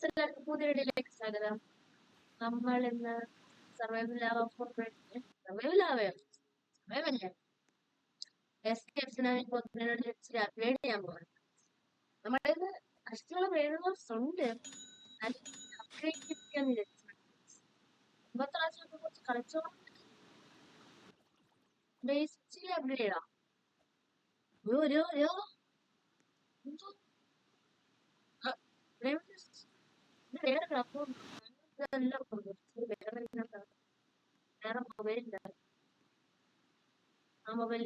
എല്ലാവർക്കും പുതിയ വീഡിയോയിലേക്ക് സ്വാഗതം. നമ്മൾ ഇന്ന് സർവൈവൽ സർവൈവൽ സർവൈവല്ലേ ഇച്ചിരി അപ്ഗ്രേഡ് ചെയ്യാൻ പോകുന്നത്. നമ്മുടെ കഷ്ടമുള്ള ബ്രെയിനേഴ്സ് ഉണ്ട്, അപ്ഗ്രേഡ് ചെയ്യിപ്പിക്കാൻ മുമ്പത്തെ പ്രാവശ്യമൊക്കെ കുറച്ച് കളിച്ചോളം ഇച്ചിരി അപ്ഗ്രേഡ് ചെയ്യണം. വേറെ അപ്പം ഇതെല്ലാം വേറെ മൊബൈലില്ല. ആ മൊബൈൽ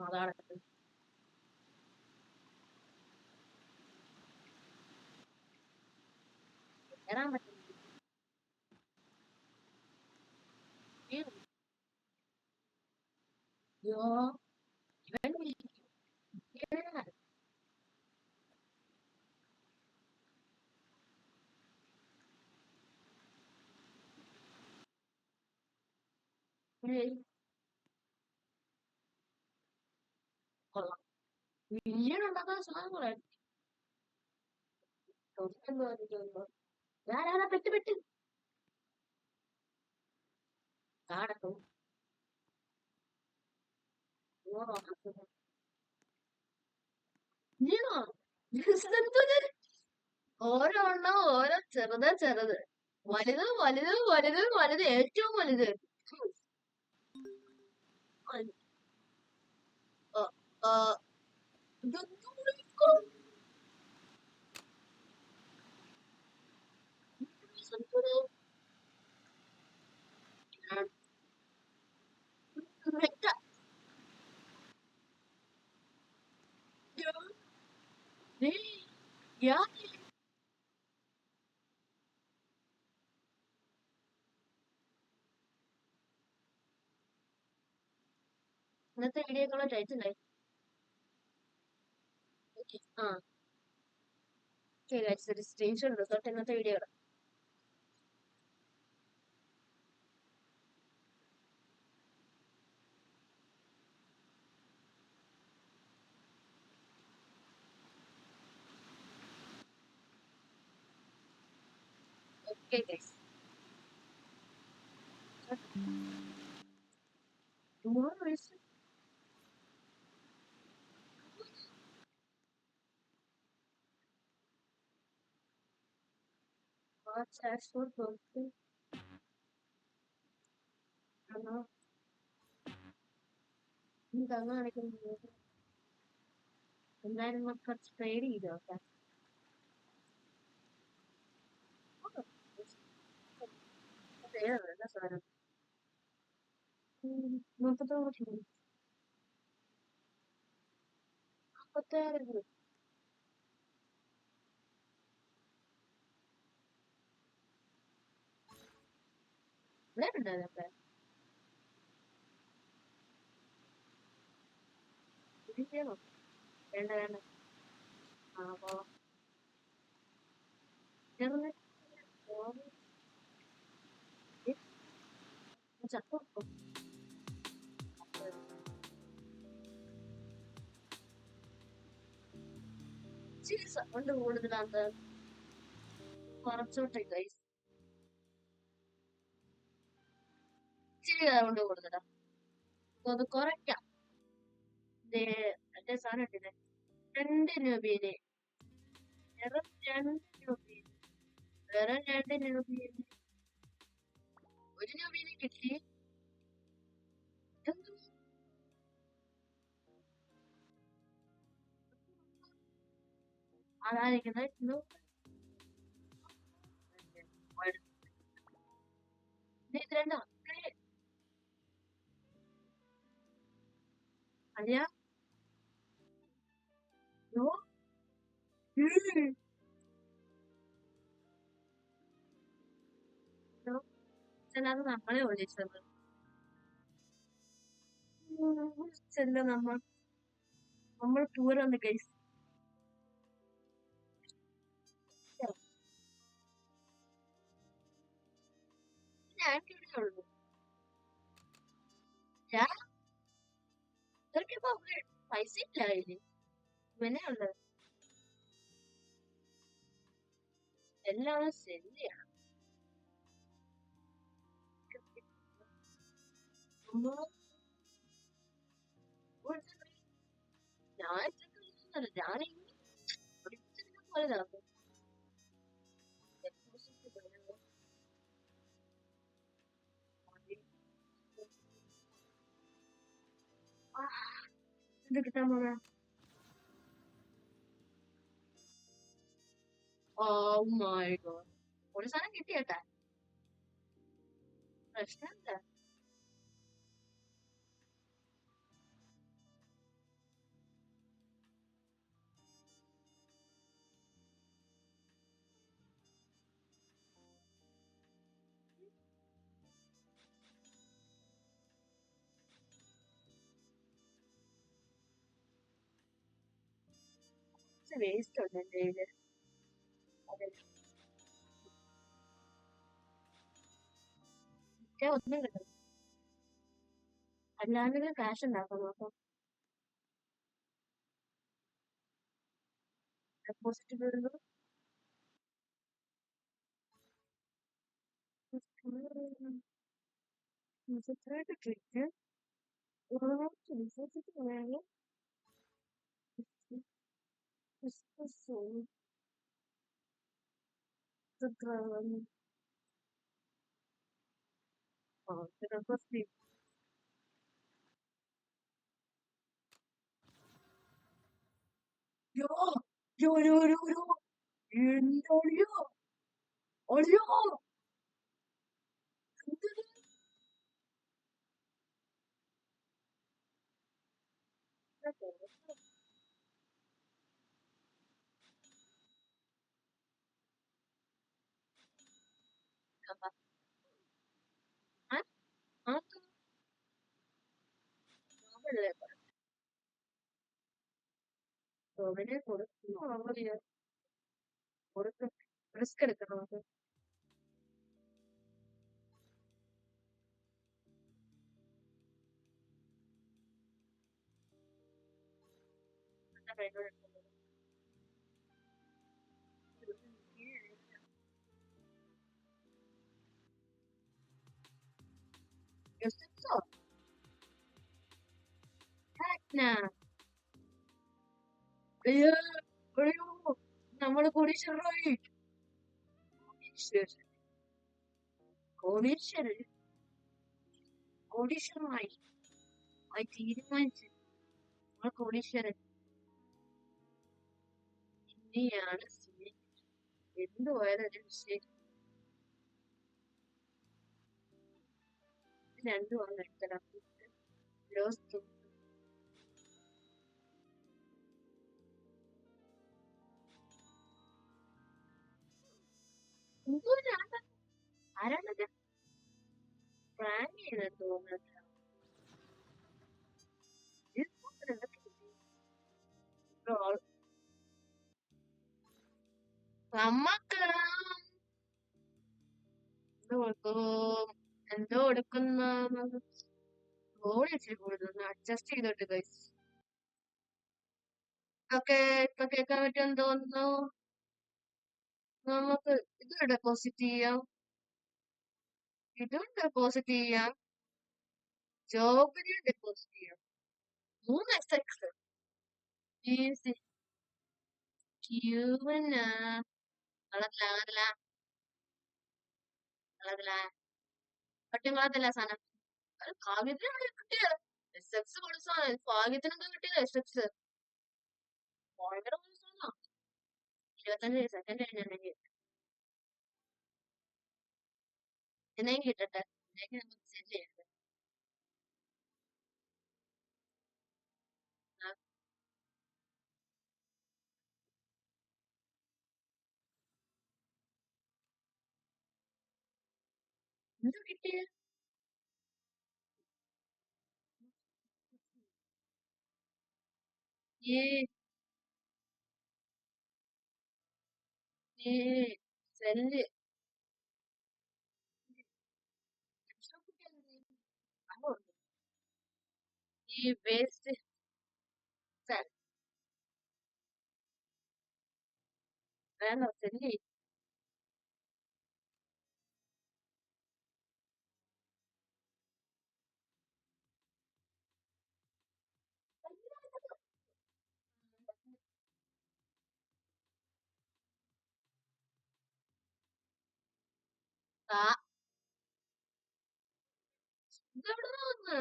അതാണ് കയറാൻ പറ്റും. ഇവൻ കൊള്ളാം. മില്യൺ ഉണ്ടാക്കുന്ന സാധനങ്ങളായിരുന്നു. ഞാനാ പെട്ട് പെട്ട് കാടക്കും ഓരോ എണ്ണം ഓരോ ചെറുത് വലുത് വലുത് വലുത് വലുത് ഏറ്റവും വലുത്. ഇന്നത്തെ വീഡിയോക്കുള്ള ടൈറ്റിൽ ശരി സ്ക്രീൻഷോട്ട് എടുത്തോട്ടെ ഇന്നത്തെ video. Okay, guys. Tomorrow is March actual birthday. എന്തായാലും നമുക്ക് കുറച്ച് ട്രേഡ് ചെയ്ത് നോക്കാം. സാധനം 46 ഇവിടെ ഉണ്ടായിരുന്നപ്പ വേണ്ട വേണ്ട. ആ പോവാം. ചപ്പം സൗണ്ട് കൂടുതലാന്ന് കുറച്ചോട്ടെ ഗൈസ്. ഇച്ചിരി സൗണ്ട് കൂടുതലാ, അത് കുറയ്ക്കാം. എന്റെ സാധനം ഇട്ടില്ലേ 2 രൂപയില് വെറും 2 രൂപയില് വെറും 2 രൂപയില് 1 രൂപയില് കിട്ടി. അതായിരിക്കുന്നത് അതെയാ അത് നമ്മളെ വിളിച്ചത് നമ്മൾ ടൂർ വന്ന് ഗൈസ്. ഞാൻ ഉള്ളൂ ഞാൻ ഇതൊക്കെ പൈസ ഇല്ല കയ്യില്. ഇവനെ ഉള്ളത് എല്ലാം ശരിയാണ്. ഞാൻ ഞാൻ പോയതാണ്. ഇത് കിട്ടാൻ പോണ ഓ മൈ ഗോഡ്. ഒരു സാധനം കിട്ടിയേട്ടാ, പ്രശ്നമില്ല. വേസ്റ്റ് ഉണ്ട് എന്റെ കയ്യില്. അതെ, ഒന്നും കിട്ടും. അല്ലാതെ കാശ് ഉണ്ടാക്കാം നോക്കാം. ഡെപ്പോസിറ്റ് വരുന്നു. ട്രിക്ക് വിശ്വസിക്കുകയാണെങ്കിൽ യോ യോ യോ യോ യോ എന്തോ ഒളിയോ അവനെ കൊടുക്കുന്നു. കൊടുക്കും, റിസ്ക് എടുക്കണം. അത് അയ്യോ അയ്യോ നമ്മള് കോടീശ്വരനായി. കോടീശ്വരൻ കോടീശ്വരനായി തീരുമാനിച്ചു. നമ്മൾ കോടീശ്വരൻ ഇനിയാണ് എന്ത് പോയാലും ഒരു വിഷയം. രണ്ടും ആണ് എടുത്തരാം. ലോസ് ആരാണത്? പ്രാങ്ക് ചെയ്തെന്ന് തോന്നുന്നത്. നമ്മക്ക് എന്തോ എടുക്കുന്ന ഗോളി ഇച്ചിരി കൂടുതൽ അഡ്ജസ്റ്റ് ചെയ്തോട്ട് ഗൈസ്. ഒക്കെ ഇപ്പൊ കേൾക്കാൻ പറ്റുമെന്ന് തോന്നുന്നു. നമുക്ക് ഇത് ഡെപ്പോസിറ്റ് ചെയ്യാം, ഇതും ഡെപ്പോസിറ്റ് ചെയ്യാം, ജോബിന് ഡെപ്പോസിറ്റ് ചെയ്യാം. 3 SX ഈസി. ക്യൂവിന് പട്ടികളത്തില്ല സാധനം. അത് ഭാഗ്യത്തിന് കിട്ടിയത് SX കൊടുത്താ ഭാഗ്യത്തിനെന്താ കിട്ടിയത് SX ഭയങ്കര കൊടുത്താ 25 സെക്കൻഡ് കഴിഞ്ഞെങ്കിൽ എന്നെങ്കിലും കിട്ടട്ടെ, അല്ലെങ്കിൽ നമുക്ക് സെൻഡ് ചെയ്യട്ടെ. എന്ത് കിട്ടിയ ഏ ഏ സെല്ല് ഈ വേസ്റ്റ് വേണ്ട ശരി. ആ ഇതെവിടുന്നാ വന്ന്?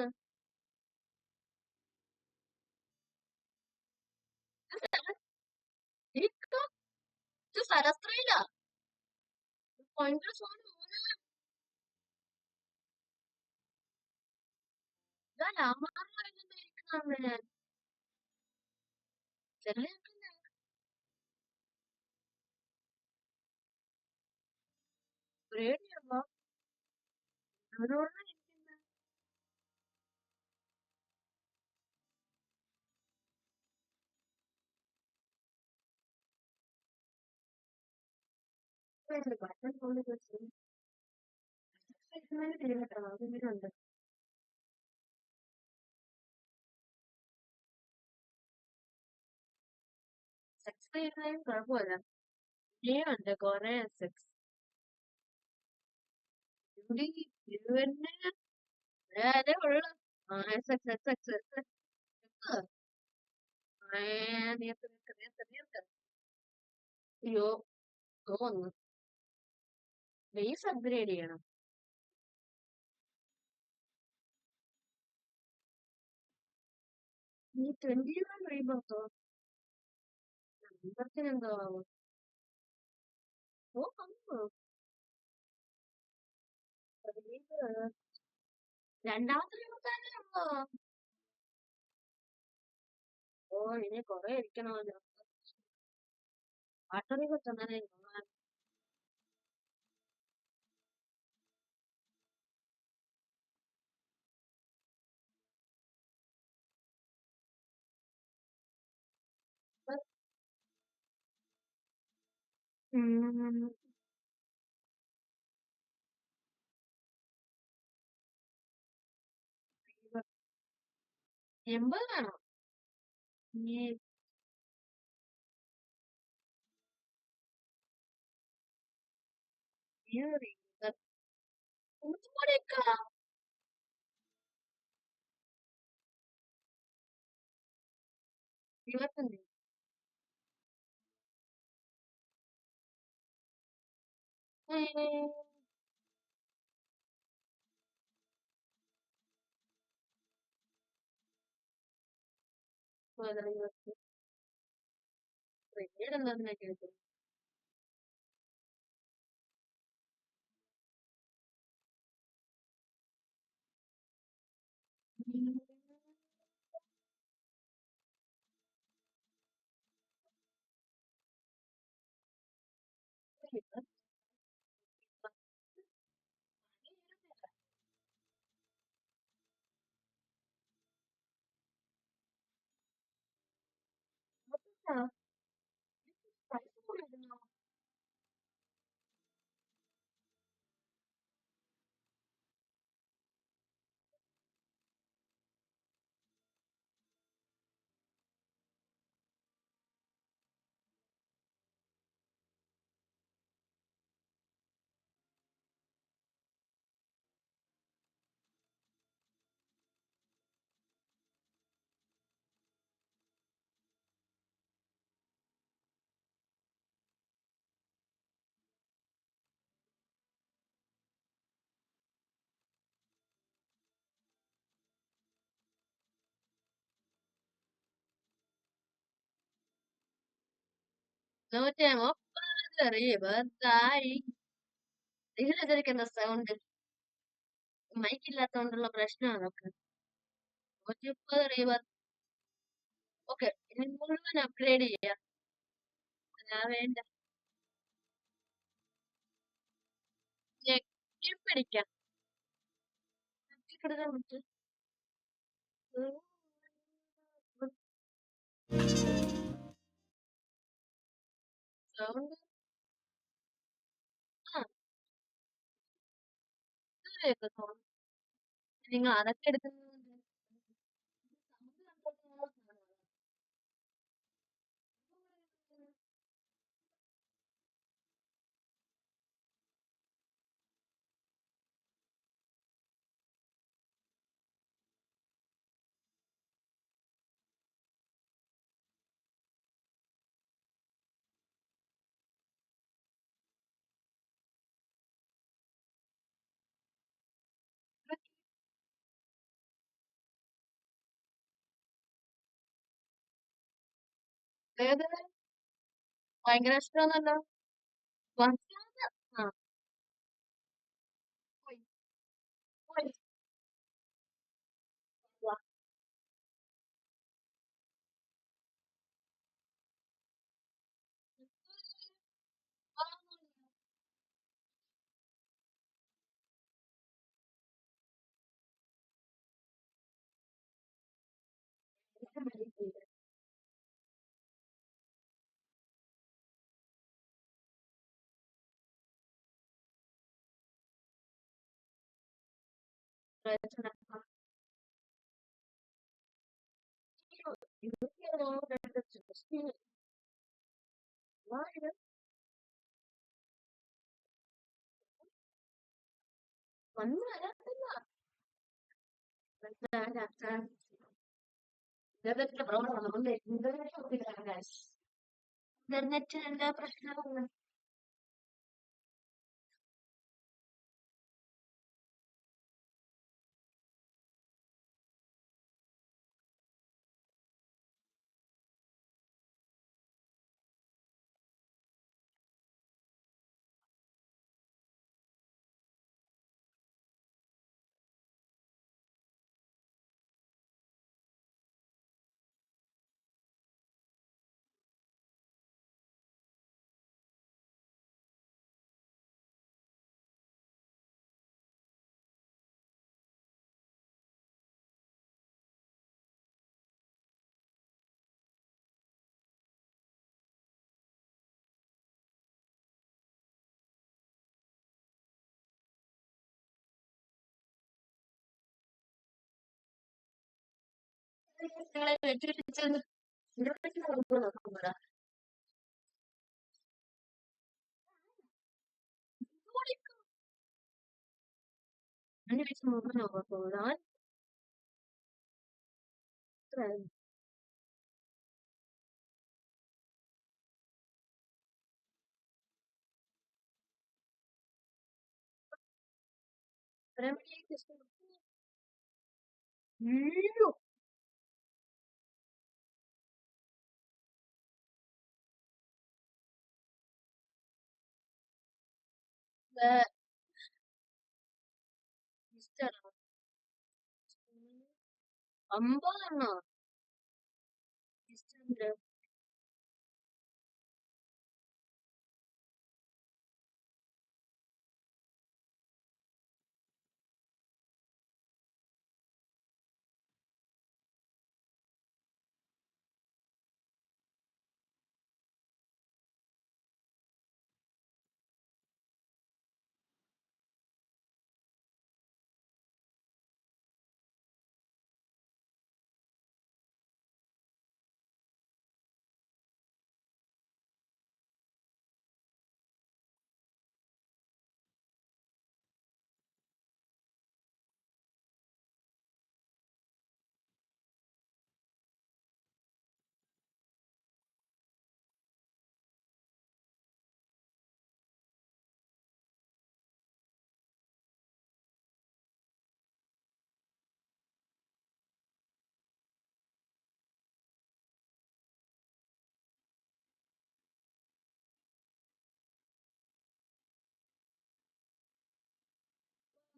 ഇത് സരസ്ത്രയിലാ ഭയങ്കര സാധനം മോനെ. ഇതാ രാമായണം ഞാൻ ചെറിയ പേടിയല്ലോ അവരോട് ബട്ടൺ കൊണ്ട് വെച്ചു തിരികെട്ടണം അതിനുണ്ട്. സെക്സ് ചെയ്യുന്നതിന് കുഴപ്പമില്ല. ഇനിയുണ്ട് കൊറേ സെക്സ് ഇവിടെ ഇവന്നെ അതേ ഉള്ളു. സെക്സ് സെക്സ് സെക്സ് നീർത്ത് നീർത്ത് നീർത്ത് നീർത്ത്. അയ്യോ തോന്നുന്നു ബേസ് അപ്ഗ്രേഡ് ചെയ്യണം. ഈ 21 റീബർത്തോ റീബർത്തിന് എന്തോ ആവും. ഓ വന്നു രണ്ടാമത്തെ റീബർത്തല്ലേ ഉള്ളോ? ഓ ഇനി കൊറേ ഇരിക്കണമല്ലോ. വാട്ടർ റീബർത്ത് അങ്ങനെ എൺപതാണോ ഈ കൂടെയൊക്കെ 25 പിന്നീട് എന്താ കേട്ടു. റീബർത്തായി ഇതിലെന്താ സൗണ്ട് മൈക്കില്ലാത്തോണ്ടുള്ള പ്രശ്നം അതൊക്കെ. 130 റീബർത്ത്. ഓക്കെ ഇനി മുഴുവൻ അപ്ഗ്രേഡ് ചെയ്യാം. ഞാൻ വേണ്ട ഞെക്കിപ്പിടിക്കാം. ഞെക്കിക്കിടുക്കാൻ പറ്റും. സൗണ്ട് ആ സൗണ്ട് നിങ്ങൾ അതൊക്കെ എടുക്കുന്നത് ഏത് ഭയങ്കര ഇഷ്ടമാണല്ലോ. വല്ലാതെ ആ പോയി പോയി വാ. വന്നു വരാത്തില്ല. ഇന്റർനെറ്റിന്റെ പ്രോബ്ലം അതുകൊണ്ട് ഇന്റർനെറ്റ് ഒപ്പിക്കാൻ ഇന്റർനെറ്റ് എന്താ പ്രശ്നമാണ്. നിങ്ങളെ വെച്ചിട്ട് internet Hani bizim oradan havadan Yok be isterim. Ambalana isterim.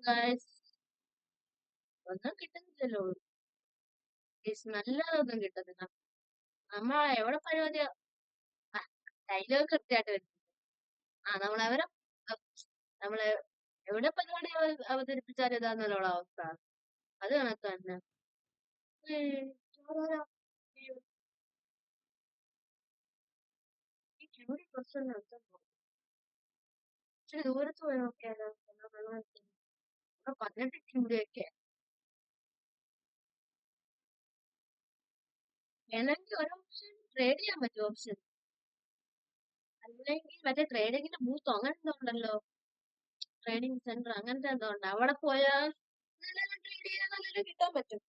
Guys, ഒന്നും കിട്ടുന്നില്ലല്ലോ. നല്ലതൊന്നും കിട്ടുന്നില്ല. നമ്മ എവിടെ പരിപാടി ഡയലോഗ് കൃത്യമായിട്ട് വരും. നമ്മളവരെ നമ്മള് എവിടെ പരിപാടി അവതരിപ്പിച്ചാലും ഇതാന്നല്ലോടാ അവസ്ഥ. അത് കണക്ക് തന്നെ. ചോറാ. ഈ ചൂടി കുറച്ചൊന്നും എടുത്തോ. ഇച്ചിരി ദൂരത്ത് പോയി നോക്കിയാലോ. എന്നാ വെള്ളം കിട്ടും. ഇവിടെ 18 ചൂടിയൊക്കെ. വേണമെങ്കിൽ ഒരു ഓപ്ഷൻ ട്രേഡ് ചെയ്യാൻ പറ്റും ഓപ്ഷൻ. അല്ലെങ്കിൽ മറ്റേ ട്രേഡിങ്ങിന്റെ ബൂത്തോ അങ്ങനെ എന്തോ ഉണ്ടല്ലോ. ട്രേഡിംഗ് സെന്റർ അങ്ങനത്തെ എന്തോ ഉണ്ട്. അവിടെ പോയാൽ നല്ലോണം ട്രേഡ് ചെയ്യാൻ നല്ലോണം കിട്ടാൻ പറ്റും.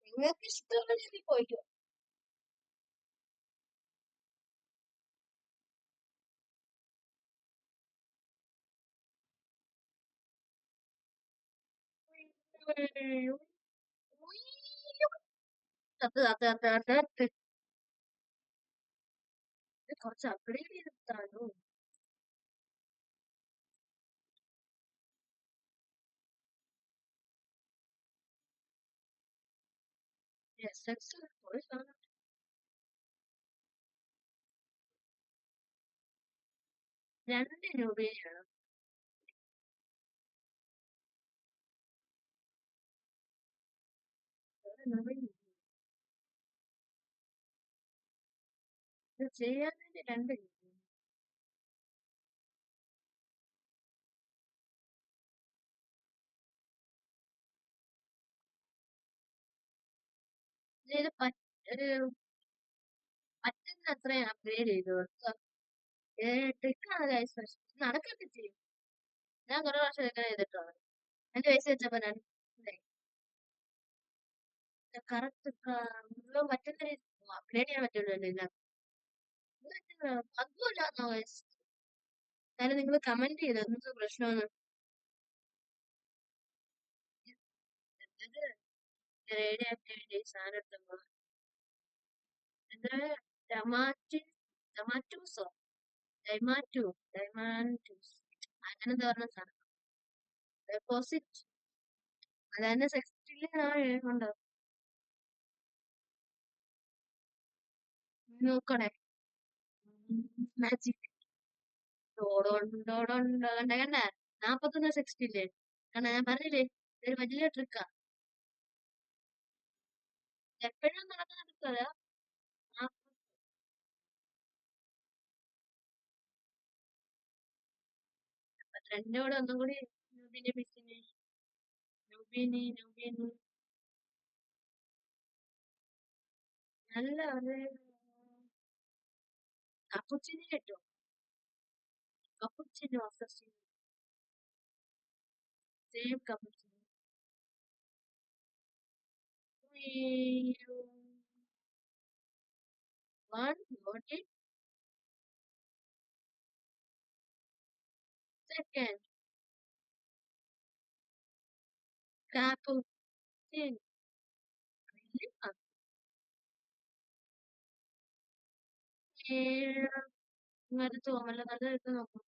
നിങ്ങൾക്ക് ഇഷ്ടമുള്ള രീതിയിൽ പോയിക്കോ. തത്ത് തത്ത് തത്ത് തത്ത് തത്ത്. കുറച്ച് അപ്ഗ്രേഡ് ചെയ്തെടുത്താലോ? SX പോയി കാണാം. 2 രൂപയാണ്. ഇത് ചെയ്യാൻ വേണ്ടി 2 രൂപ. ഇത് ഒരു പറ്റുന്ന അത്രയും അപ്ഗ്രേഡ് ചെയ്തു കൊടുക്കുക. ട്രിക്കാണ് ഗൈസ്. പക്ഷെ നടക്കൊക്കെ ചെയ്യും. ഞാൻ കുറെ പ്രാവശ്യം ഇതൊക്കെ ചെയ്തിട്ടാണ്. എന്റെ പൈസ വെച്ചപ്പോ ഞാൻ കറക്റ്റ് പറ്റുന്ന രീതി അപ്ഗ്രേഡ് ചെയ്യാൻ പറ്റുള്ളൂ. അതുമല്ലാന്നോ ഗൈസ്? എന്നാലും നിങ്ങൾ കമന്റ് ചെയ്തു എന്ത് പ്രശ്നമാണ്. റേഡിയോ ആക്ടിവിറ്റി സാധനം എടുത്തപ്പോ എന്താ ടമാറ്റൂസോ ഡൈമാറ്റൂസ് അങ്ങനെ എന്താ പറഞ്ഞ സാധനം. ഡെപ്പോസിറ്റ് അതന്നെ സെക്സ്റ്റില് ഉണ്ടോ നോക്കണേ. മാജിക് കണ്ട കണ്ട 41 സെക്സ്റ്റില്ലേ കണ്ട. ഞാൻ പറഞ്ഞില്ലേ ഇതൊരു വലിയ ട്രിക്കാ. എപ്പോഴും നടക്കുന്ന ട്രിക്കല്ല. ട്രെൻഡോടെ ഒന്നും കൂടി ന്യൂബിനെ പിടിച്ചിന്. ന്യൂബിന് നല്ല ഒരു കപ്പുച്ചിന് കേട്ടോ. കപ്പുച്ചിനോ അസസിനോ സെയിം കപ്പുച്ചിനോ. 1 second cappuccino. അത് തോമല്ല നല്ല എടുത്ത് നോക്കും.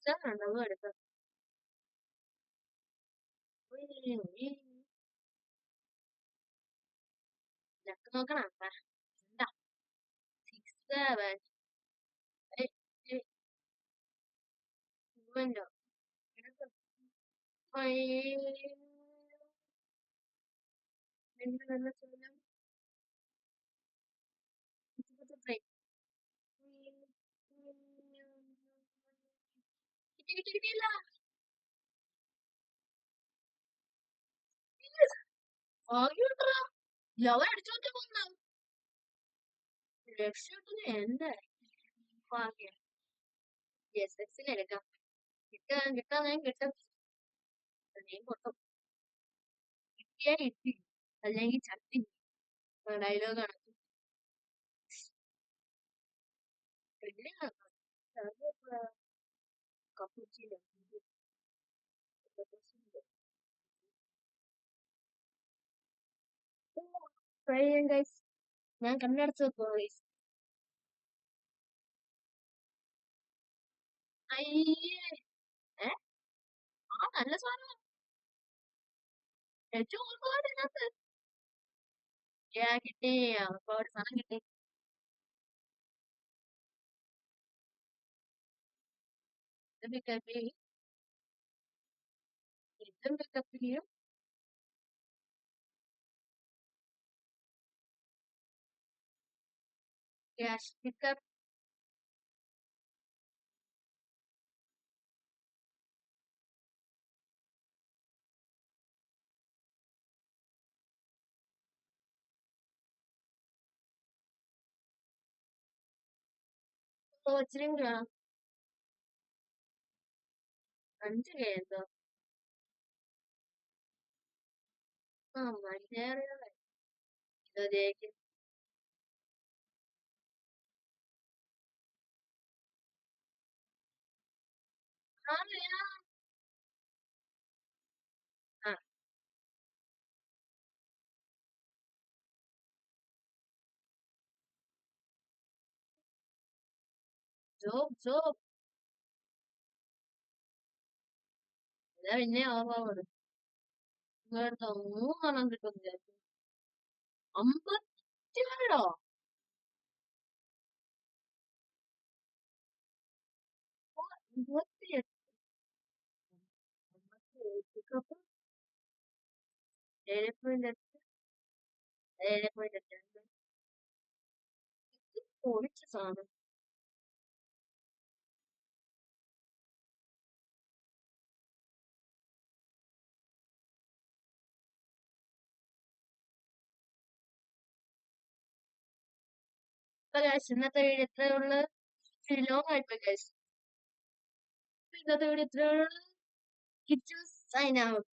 സ്ഥലം ഉണ്ടാവും എടുക്കാം. ലക്ക് നോക്കണം. എന്താ 6 7 8 നല്ല ചോദ്യം. കിട്ടിയില്ല. ലവൻ അടിച്ചോട്ട് പോകുന്ന രക്ഷപ്പെട്ടത് എന്റെ ഭാഗ്യം. SXൽ എടുക്കാം. കിട്ടാൻ കിട്ടും. പൊട്ടും. കിട്ടിയാ കിട്ടി അല്ലെങ്കിൽ ചട്ടി. ഡയലോഗാണ്. കപ്പുച്ചിനോ ട്രൈ ചെയ്യാം ഗൈസ്. ഞാൻ കണ്ണടച്ച് വെക്കുവാ ഗൈസ്. അയ്യേ നല്ല സാധനം. ഏറ്റവും കൂടുതൽ ഇതിനകത്ത് കിട്ടി. അപ്പൊ ഒരു സാധനം കിട്ടി. ഇതും പിക്കപ്പ് ചെയ്യും, ഇതും പിക്കപ്പ് ചെയ്യും. ക്യാഷ് പിക്കപ്പ് കോച്ചിനും വേണം. 5K എന്തോ ആ മറ്റേ ഇതേക്ക് ആ ജോബ് ഇതാ പിന്നെ ഓർമ്മ ഇങ്ങോട്ടോ 3 കിട്ടും വിചാരിച്ചു. 57ഓ? 28. 7.8, 7.8 പൊളിച്ച സാധനം. ഇന്നത്തെ വീഡിയോ ഇത്രയുള്ള ലോങ് ആയിപ്പോയി ഗൈസ്. ഇന്നത്തെ വീഡിയോ ഇത്രയുള്ള. Sign out.